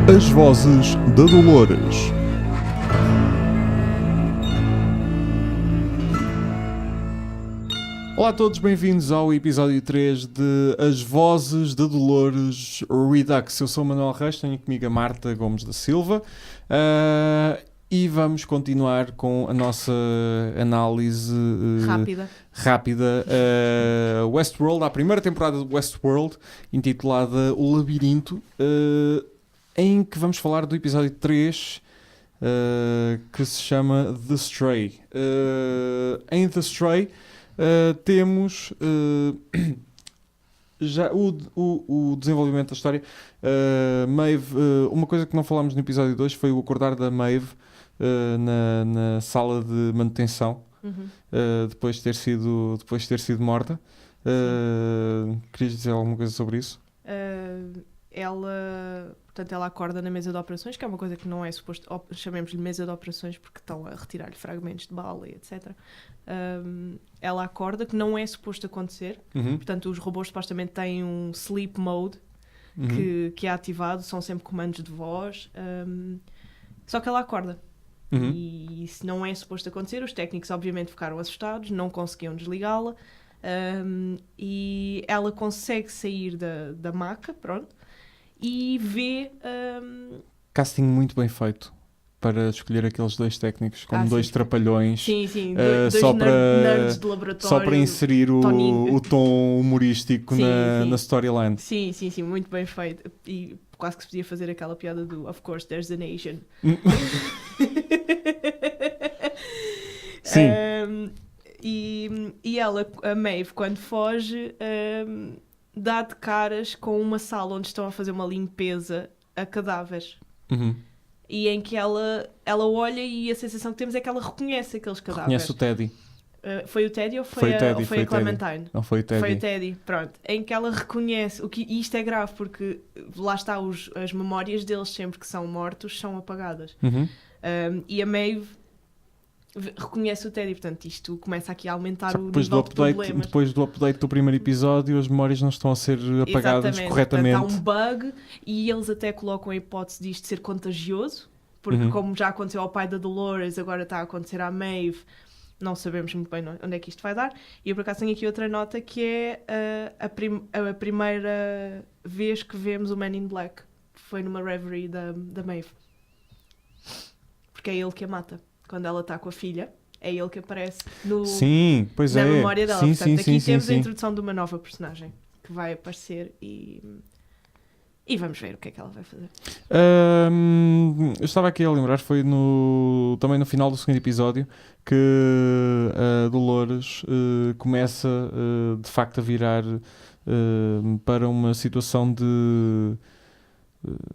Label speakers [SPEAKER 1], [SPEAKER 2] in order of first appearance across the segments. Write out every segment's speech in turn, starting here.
[SPEAKER 1] As Vozes da Dolores. Olá a todos, bem-vindos ao episódio 3 de As Vozes da Dolores Redux. Eu sou o Manuel Reis, tenho comigo a Marta Gomes da Silva e vamos continuar com a nossa análise rápida Westworld, a primeira temporada de Westworld, intitulada O Labirinto, em que vamos falar do episódio 3, que se chama The Stray. Em The Stray temos já o desenvolvimento da história. Maeve, uma coisa que não falámos no episódio 2 foi o acordar da Maeve na sala de manutenção, depois de ter sido morta. Querias dizer alguma coisa sobre isso?
[SPEAKER 2] Ela acorda na mesa de operações, que é uma coisa que não é suposto, chamemos-lhe mesa de operações porque estão a retirar-lhe fragmentos de bala e etc. Ela acorda, que não é suposto acontecer. Portanto, os robôs supostamente têm um sleep mode que é ativado, são sempre comandos de voz, só que ela acorda. E isso não é suposto acontecer. Os técnicos obviamente ficaram assustados, não conseguiam desligá-la, e ela consegue sair da maca, pronto, e vê...
[SPEAKER 1] Casting muito bem feito para escolher aqueles dois técnicos como dois trapalhões.
[SPEAKER 2] Sim, dois
[SPEAKER 1] só
[SPEAKER 2] nerds de laboratório.
[SPEAKER 1] Só para inserir o tom humorístico na storyline.
[SPEAKER 2] Sim, muito bem feito. E quase que se podia fazer aquela piada do Of course there's an Asian.
[SPEAKER 1] Sim.
[SPEAKER 2] E ela, a Maeve, quando foge, dá de caras com uma sala onde estão a fazer uma limpeza a cadáveres. E em que ela olha e a sensação que temos é que ela reconhece aqueles cadáveres.
[SPEAKER 1] Reconhece o Teddy.
[SPEAKER 2] Foi o Teddy ou foi a Clementine?
[SPEAKER 1] Não, foi o Teddy.
[SPEAKER 2] Foi o Teddy, pronto. Em que ela reconhece, e isto é grave porque lá está, as memórias deles sempre que são mortos são apagadas. E a Maeve reconhece o Teddy, portanto isto começa aqui a aumentar o nível de problemas.
[SPEAKER 1] Depois do update do primeiro episódio, as memórias não estão a ser apagadas corretamente.
[SPEAKER 2] Portanto, há um bug e eles até colocam a hipótese disto ser contagioso, porque como já aconteceu ao pai da Dolores, agora está a acontecer à Maeve, não sabemos muito bem onde é que isto vai dar. E eu por acaso tenho aqui outra nota que é a primeira vez que vemos o Man in Black. Foi numa reverie da Maeve. Porque é ele que a mata. Quando ela está com a filha, é ele que aparece na memória dela. Portanto, aqui temos a introdução de uma nova personagem que vai aparecer e vamos ver o que é que ela vai fazer.
[SPEAKER 1] Eu estava aqui a lembrar, foi também no final do segundo episódio que a Dolores começa de facto a virar para uma situação de...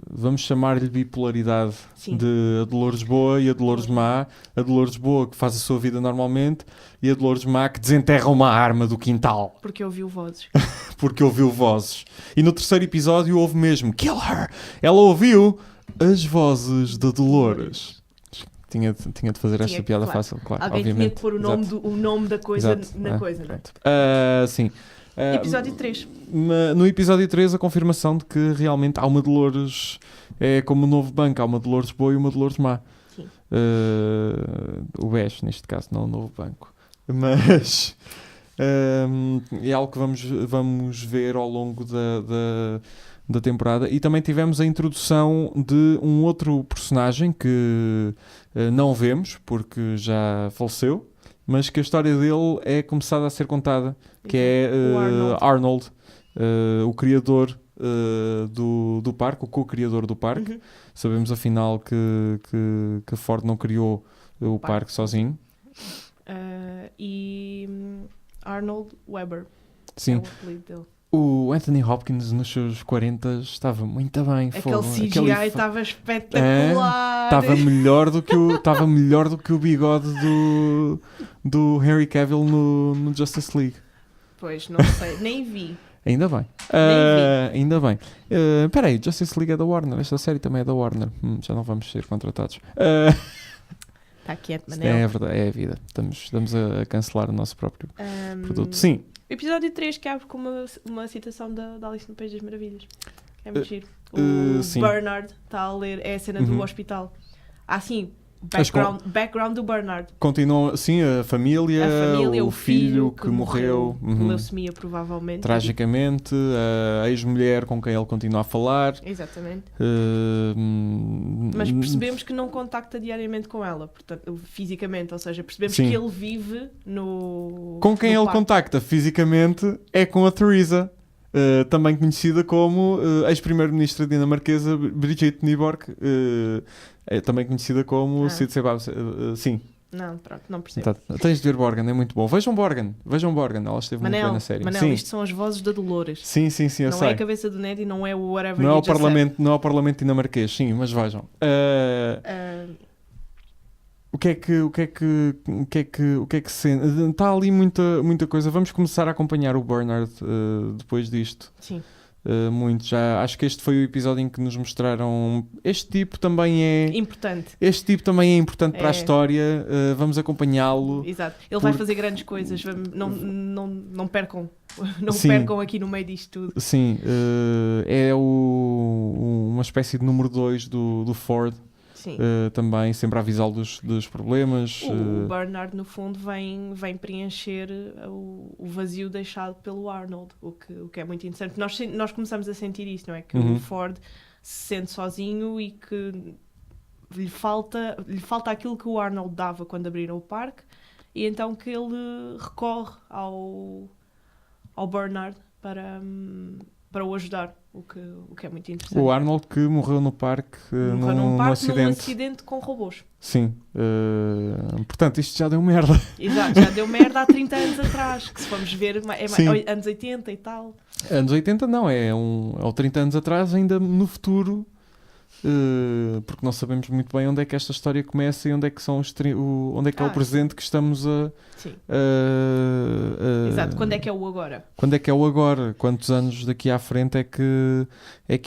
[SPEAKER 1] vamos chamar-lhe bipolaridade.
[SPEAKER 2] Sim.
[SPEAKER 1] De a Dolores boa e a Dolores má. A Dolores boa que faz a sua vida normalmente e a Dolores má que desenterra uma arma do quintal.
[SPEAKER 2] Porque ouviu vozes.
[SPEAKER 1] Porque ouviu vozes. E no terceiro episódio houve mesmo Kill her! Ela ouviu as vozes da Dolores. Tinha de fazer esta piada, claro. Fácil, claro.
[SPEAKER 2] Alguém
[SPEAKER 1] obviamente.
[SPEAKER 2] Tinha de pôr o nome da coisa na coisa, não
[SPEAKER 1] é? Sim.
[SPEAKER 2] Episódio 3.
[SPEAKER 1] No episódio 3, a confirmação de que realmente há uma Dolores, é como um novo banco, há uma Dolores boa e uma Dolores má.
[SPEAKER 2] Sim.
[SPEAKER 1] O BES, neste caso, não o novo banco. Mas é algo que vamos ver ao longo da temporada. E também tivemos a introdução de um outro personagem que não vemos, porque já faleceu, mas que a história dele é começada a ser contada, que é Arnold, o criador do parque, o co-criador do parque. Sabemos afinal que Ford não criou o parque sozinho.
[SPEAKER 2] E Arnold Weber.
[SPEAKER 1] Sim.
[SPEAKER 2] É o apelido dele.
[SPEAKER 1] O Anthony Hopkins nos seus 40 estava muito bem.
[SPEAKER 2] Aquele CGI estava espetacular.
[SPEAKER 1] Estava melhor do que o bigode do Henry Cavill no Justice League.
[SPEAKER 2] Pois, não sei, nem vi.
[SPEAKER 1] Ainda bem. Ainda bem. Espera aí, Justice League é da Warner. Esta série também é da Warner. Já não vamos ser contratados.
[SPEAKER 2] Está quieto, Manel.
[SPEAKER 1] É verdade, é a vida. Estamos a cancelar o nosso próprio produto. Sim.
[SPEAKER 2] Episódio 3 que abre com uma citação da Alice no País das Maravilhas. É muito giro. O
[SPEAKER 1] sim.
[SPEAKER 2] Bernard está a ler, é a cena do hospital. Sim, background do Bernard.
[SPEAKER 1] Continuam, sim, a família, o filho que morreu.
[SPEAKER 2] Leucemia, provavelmente.
[SPEAKER 1] Tragicamente, a ex-mulher com quem ele continua a falar.
[SPEAKER 2] Exatamente. Mas percebemos que não contacta diariamente com ela, portanto, fisicamente, ou seja, percebemos que ele vive no...
[SPEAKER 1] Com quem ele contacta fisicamente é com a Theresa. Também conhecida como ex-primeira-ministra dinamarquesa Brigitte Nyborg, também conhecida como Sid Sebab. Sim.
[SPEAKER 2] Não, pronto, não percebo.
[SPEAKER 1] Tens de ver Borgen, é muito bom. Vejam Borgen, ela esteve muito bem na série.
[SPEAKER 2] Manel, isto são as vozes da Dolores.
[SPEAKER 1] Sim, eu sei.
[SPEAKER 2] Não é a cabeça do Ned e não é o whatever
[SPEAKER 1] não é o Parlamento dinamarquês, sim, mas vejam. O que é que se... Está ali muita coisa. Vamos começar a acompanhar o Bernard depois disto.
[SPEAKER 2] Sim.
[SPEAKER 1] Muito. Já acho que este foi o episódio em que nos mostraram este tipo também é
[SPEAKER 2] importante.
[SPEAKER 1] Este tipo também é importante para a história. Vamos acompanhá-lo.
[SPEAKER 2] Exato. Ele vai fazer grandes coisas. Não percam. Não percam aqui no meio disto tudo.
[SPEAKER 1] Sim. É uma espécie de número 2 do Ford. Também sempre a avisá-lo dos problemas.
[SPEAKER 2] O Bernard, no fundo, vem preencher o vazio deixado pelo Arnold, o que é muito interessante. Nós começamos a sentir isso, não é? Que o Ford se sente sozinho e que lhe falta aquilo que o Arnold dava quando abriram o parque, e então que ele recorre ao Bernard para o ajudar. O que é muito interessante.
[SPEAKER 1] O Arnold que morreu no parque num
[SPEAKER 2] acidente com robôs.
[SPEAKER 1] Sim. Portanto, isto já deu merda.
[SPEAKER 2] Exato, já deu merda há 30 anos atrás. Que se formos ver, anos 80 e tal.
[SPEAKER 1] Anos 80 não, é 30 anos atrás, ainda no futuro. Porque não sabemos muito bem onde é que esta história começa e onde é que são onde é que é o presente que estamos a...
[SPEAKER 2] Sim. Exato, quando é que é o agora?
[SPEAKER 1] Quando é que é o agora? Quantos anos daqui à frente é que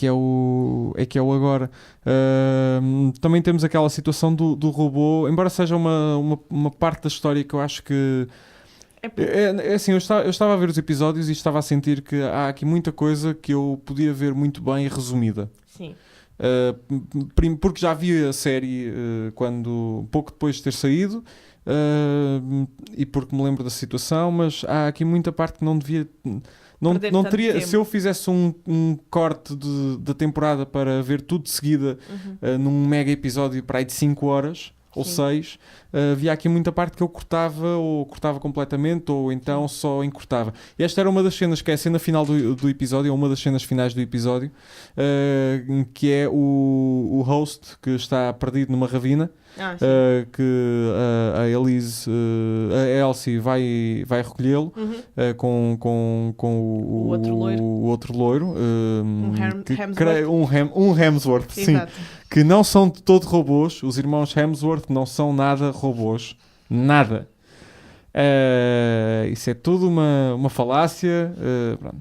[SPEAKER 1] é o agora? Também temos aquela situação do robô, embora seja uma parte da história que eu acho que é assim, eu estava a ver os episódios e estava a sentir que há aqui muita coisa que eu podia ver muito bem resumida.
[SPEAKER 2] Sim.
[SPEAKER 1] Porque já vi a série pouco depois de ter saído, e porque me lembro da situação, mas há aqui muita parte que não devia, não teria tempo. Se eu fizesse um corte da temporada para ver tudo de seguida num mega episódio para aí de 5 horas ou 6, havia aqui muita parte que eu cortava, ou cortava completamente, ou então só encurtava. E esta era uma das cenas, que é a cena final do episódio, ou uma das cenas finais do episódio, que é o host que está perdido numa ravina, que a Elsie vai recolhê-lo com o outro loiro, um Hemsworth, sim, que não são de todo robôs. Os irmãos Hemsworth não são nada robôs, nada. Isso é tudo uma falácia. Pronto.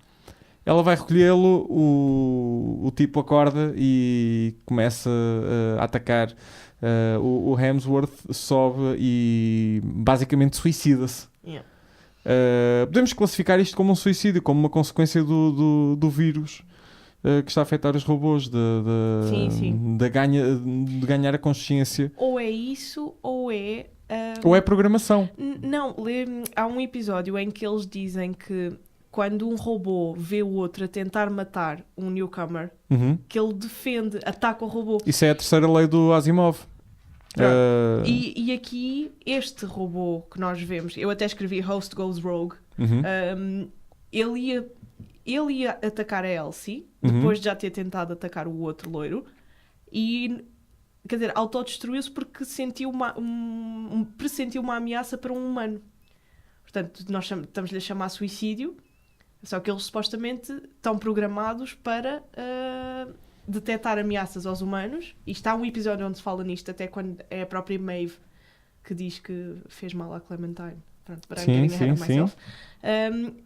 [SPEAKER 1] Ela vai recolhê-lo, o tipo acorda e começa a atacar. O Hemsworth sobe e basicamente suicida-se. Podemos classificar isto como um suicídio, como uma consequência do vírus que está a afetar os robôs, de ganhar a consciência.
[SPEAKER 2] Ou é isso, ou é...
[SPEAKER 1] Ou é programação.
[SPEAKER 2] Não, há um episódio em que eles dizem que quando um robô vê o outro a tentar matar um newcomer, que ele ataca o robô.
[SPEAKER 1] Isso é a terceira lei do Asimov.
[SPEAKER 2] E aqui, este robô que nós vemos, eu até escrevi Host Goes Rogue, ele ia atacar a Elsie, depois de já ter tentado atacar o outro loiro, e, quer dizer, autodestruiu-se porque pressentiu uma ameaça para um humano. Portanto, nós estamos-lhe a chamar suicídio, só que eles supostamente estão programados para detectar ameaças aos humanos, e está um episódio onde se fala nisto, até quando é a própria Maeve que diz que fez mal à Clementine. Pronto,
[SPEAKER 1] sim.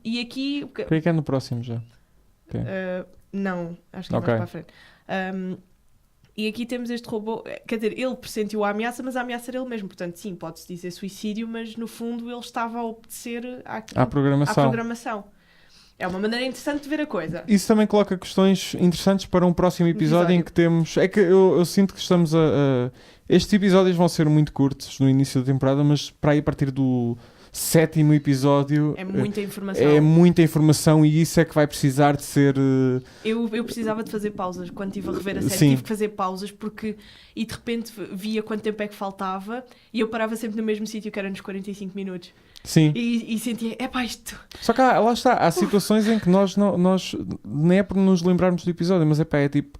[SPEAKER 2] E aqui...
[SPEAKER 1] Creio que é no próximo já. Okay.
[SPEAKER 2] Não, acho que é mais para a frente. E aqui temos este robô, quer dizer, ele pressentiu a ameaça, mas a ameaça era ele mesmo. Portanto, sim, pode-se dizer suicídio, mas no fundo ele estava a obedecer à programação. É uma maneira interessante de ver a coisa.
[SPEAKER 1] Isso também coloca questões interessantes para um próximo episódio em que temos... É que eu sinto que estamos estes episódios vão ser muito curtos no início da temporada, mas para aí a partir do 7º episódio...
[SPEAKER 2] É muita informação.
[SPEAKER 1] É muita informação e isso é que vai precisar de ser...
[SPEAKER 2] Eu precisava de fazer pausas. Quando estive a rever a série,
[SPEAKER 1] Sim.
[SPEAKER 2] tive que fazer pausas porque... E de repente via quanto tempo é que faltava e eu parava sempre no mesmo sítio, que era nos 45 minutos.
[SPEAKER 1] Sim.
[SPEAKER 2] E sentia, isto...
[SPEAKER 1] Só que lá está, há situações em que nós nem é por nos lembrarmos do episódio, mas é tipo,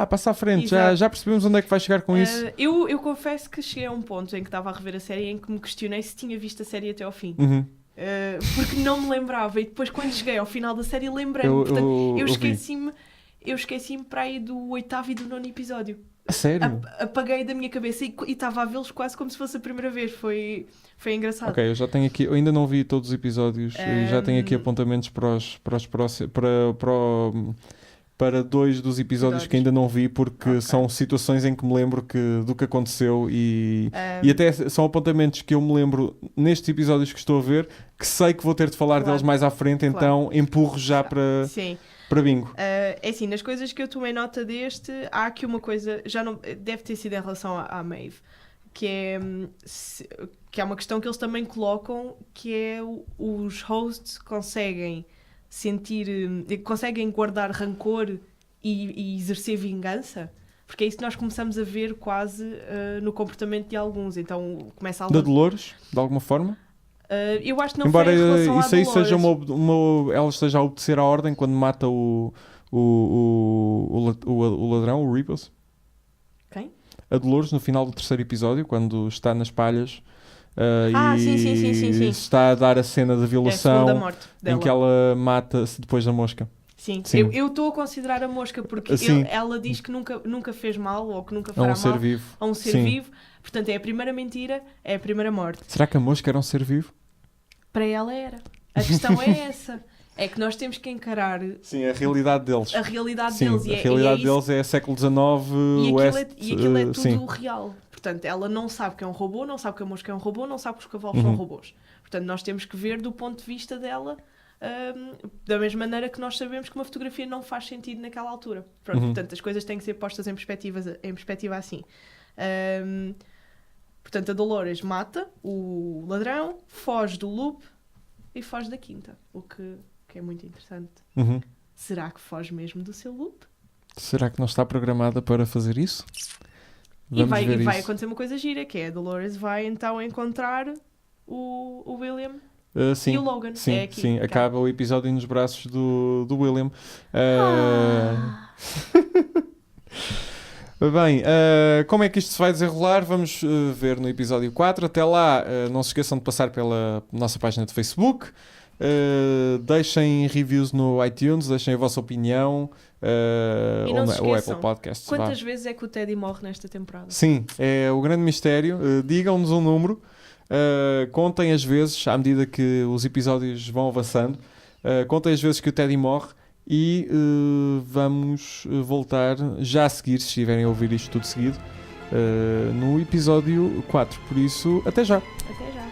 [SPEAKER 1] passa à frente, já percebemos onde é que vai chegar com isso.
[SPEAKER 2] Eu confesso que cheguei a um ponto em que estava a rever a série em que me questionei se tinha visto a série até ao fim.
[SPEAKER 1] Uhum.
[SPEAKER 2] Porque não me lembrava e depois quando cheguei ao final da série lembrei-me. Portanto, eu esqueci-me para aí do 8º e do 9º episódio.
[SPEAKER 1] A sério?
[SPEAKER 2] Apaguei da minha cabeça e estava a vê-los quase como se fosse a primeira vez. Foi engraçado.
[SPEAKER 1] Ok, eu já tenho aqui, eu ainda não vi todos os episódios e já tenho aqui apontamentos para 2 dos episódios que ainda não vi, porque são situações em que me lembro do que aconteceu e até são apontamentos que eu me lembro nestes episódios que estou a ver, que sei que vou ter de falar deles mais à frente, então empurro já para...
[SPEAKER 2] Sim.
[SPEAKER 1] Para bingo.
[SPEAKER 2] É assim, nas coisas que eu tomei nota deste, há aqui uma coisa, já não deve ter sido em relação à Maeve, que é uma questão que eles também colocam, que é os hosts conseguem guardar rancor e exercer vingança, porque é isso que nós começamos a ver quase no comportamento de alguns. Então começa a...
[SPEAKER 1] Da Dolores, de alguma forma?
[SPEAKER 2] Eu acho que não
[SPEAKER 1] Embora
[SPEAKER 2] foi em relação
[SPEAKER 1] isso
[SPEAKER 2] à
[SPEAKER 1] aí
[SPEAKER 2] Dolores.
[SPEAKER 1] seja ela esteja a obedecer à ordem quando mata o ladrão, o Rebus.
[SPEAKER 2] Quem?
[SPEAKER 1] A Dolores no final do 3º episódio, quando está nas palhas
[SPEAKER 2] sim.
[SPEAKER 1] está a dar a cena da violação,
[SPEAKER 2] é a segunda morte dela.
[SPEAKER 1] em que ela mata-se depois da mosca.
[SPEAKER 2] Sim. Eu estou a considerar a mosca porque ela diz que nunca fez mal ou que nunca fará mal
[SPEAKER 1] ser vivo.
[SPEAKER 2] A um ser vivo. Portanto, é a primeira mentira, é a primeira morte.
[SPEAKER 1] Será que a mosca era um ser vivo?
[SPEAKER 2] Para ela era. A questão é essa. É que nós temos que encarar...
[SPEAKER 1] Sim, a realidade deles.
[SPEAKER 2] A realidade
[SPEAKER 1] sim,
[SPEAKER 2] deles.
[SPEAKER 1] A realidade deles é século XIX, Oeste...
[SPEAKER 2] E aquilo é tudo real. Portanto, ela não sabe que é um robô, não sabe que a mosca é um robô, não sabe que os cavalos são robôs. Portanto, nós temos que ver do ponto de vista dela, da mesma maneira que nós sabemos que uma fotografia não faz sentido naquela altura. Pronto, portanto, as coisas têm que ser postas em perspectiva assim. Portanto, a Dolores mata o ladrão, foge do loop e foge da quinta. O que é muito interessante. Será que foge mesmo do seu loop?
[SPEAKER 1] Será que não está programada para fazer isso?
[SPEAKER 2] E vai acontecer uma coisa gira, que é a Dolores vai então encontrar o William e o Logan.
[SPEAKER 1] Sim, acaba o episódio nos braços do William. Bem, como é que isto se vai desenrolar? Vamos ver no episódio 4. Até lá, não se esqueçam de passar pela nossa página de Facebook. Deixem reviews no iTunes, deixem a vossa opinião.
[SPEAKER 2] E não se
[SPEAKER 1] ou
[SPEAKER 2] esqueçam,
[SPEAKER 1] Apple Podcasts.
[SPEAKER 2] Quantas vezes é que o Teddy morre nesta temporada?
[SPEAKER 1] Sim, é o grande mistério. Digam-nos um número. Contem as vezes, à medida que os episódios vão avançando. Contem as vezes que o Teddy morre. E vamos voltar já a seguir, se estiverem a ouvir isto tudo seguido, no episódio 4. Por isso, até já!
[SPEAKER 2] Até já!